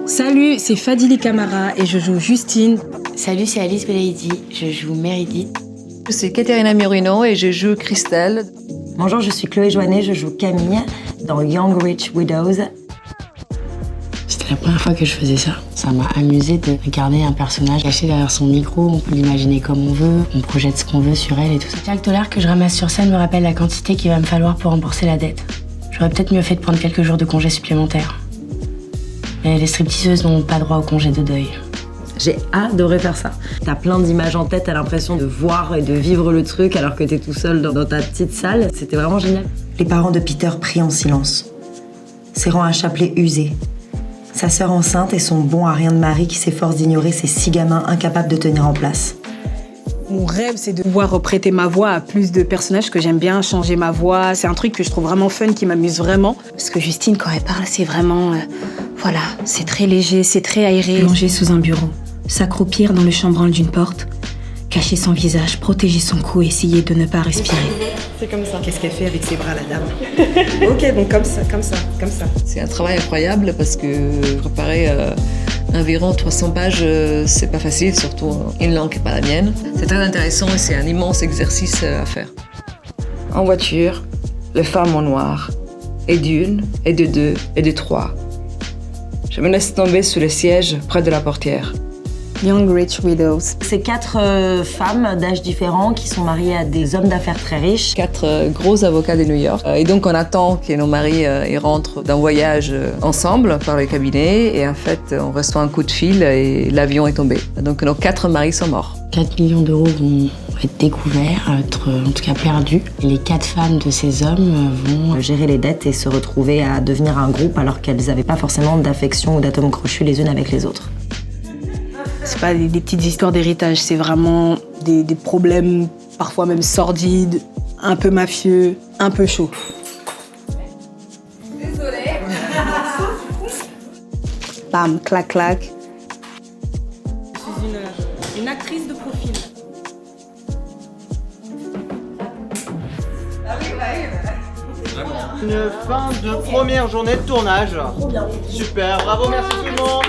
Salut, c'est Fadili Camara et je joue Justine. Salut, c'est Alice Belaïdi, je joue Meredith. Je suis Caterina Murino et je joue Christelle. Bonjour, je suis Chloé Joannet, je joue Camille dans Young Rich Widows. C'était la première fois que je faisais ça. Ça m'a amusée de regarder un personnage caché derrière son micro. On peut l'imaginer comme on veut, on projette ce qu'on veut sur elle et tout ça. Chaque dollar que je ramasse sur scène me rappelle la quantité qu'il va me falloir pour rembourser la dette. J'aurais peut-être mieux fait de prendre quelques jours de congé supplémentaires. Mais les stripteaseuses n'ont pas droit au congé de deuil. J'ai adoré faire ça. T'as plein d'images en tête, t'as l'impression de voir et de vivre le truc alors que t'es tout seul dans ta petite salle. C'était vraiment génial. Les parents de Peter prient en silence, serrant un chapelet usé. Sa sœur enceinte et son bon à rien de mari qui s'efforce d'ignorer ses 6 gamins incapables de tenir en place. Mon rêve, c'est de pouvoir prêter ma voix à plus de personnages que j'aime bien, changer ma voix. C'est un truc que je trouve vraiment fun, qui m'amuse vraiment. Parce que Justine, quand elle parle, c'est vraiment... voilà, c'est très léger, c'est très aéré. Plonger sous un bureau, s'accroupir dans le chambranle d'une porte, cacher son visage, protéger son cou, essayer de ne pas respirer. C'est comme ça. Qu'est-ce qu'elle fait avec ses bras, la dame? Ok, donc comme ça. C'est un travail incroyable parce que préparer environ 300 pages, c'est pas facile, surtout une langue qui n'est pas la mienne. C'est très intéressant et c'est un immense exercice à faire. En voiture, les femmes en noir, et d'une, et de deux, et de trois. Je me laisse tomber sous le siège près de la portière. Young Rich Widows. C'est 4 femmes d'âge différents qui sont mariées à des hommes d'affaires très riches. 4 gros avocats de New York. Et donc on attend que nos maris ils rentrent d'un voyage ensemble par le cabinet. Et en fait, on reçoit un coup de fil et l'avion est tombé. Donc nos 4 maris sont morts. 4 millions d'euros vont être découverts, être en tout cas perdus. Et les 4 femmes de ces hommes vont Gérer les dettes et se retrouver à devenir un groupe alors qu'elles n'avaient pas forcément d'affection ou d'atomes crochus les unes avec les autres. C'est pas des petites histoires d'héritage, c'est vraiment des problèmes parfois même sordides, un peu mafieux, un peu chauds. Désolée. Bam, clac, clac. Je suis une actrice de profil. Une fin de première journée de tournage. Super, bravo, merci tout le monde.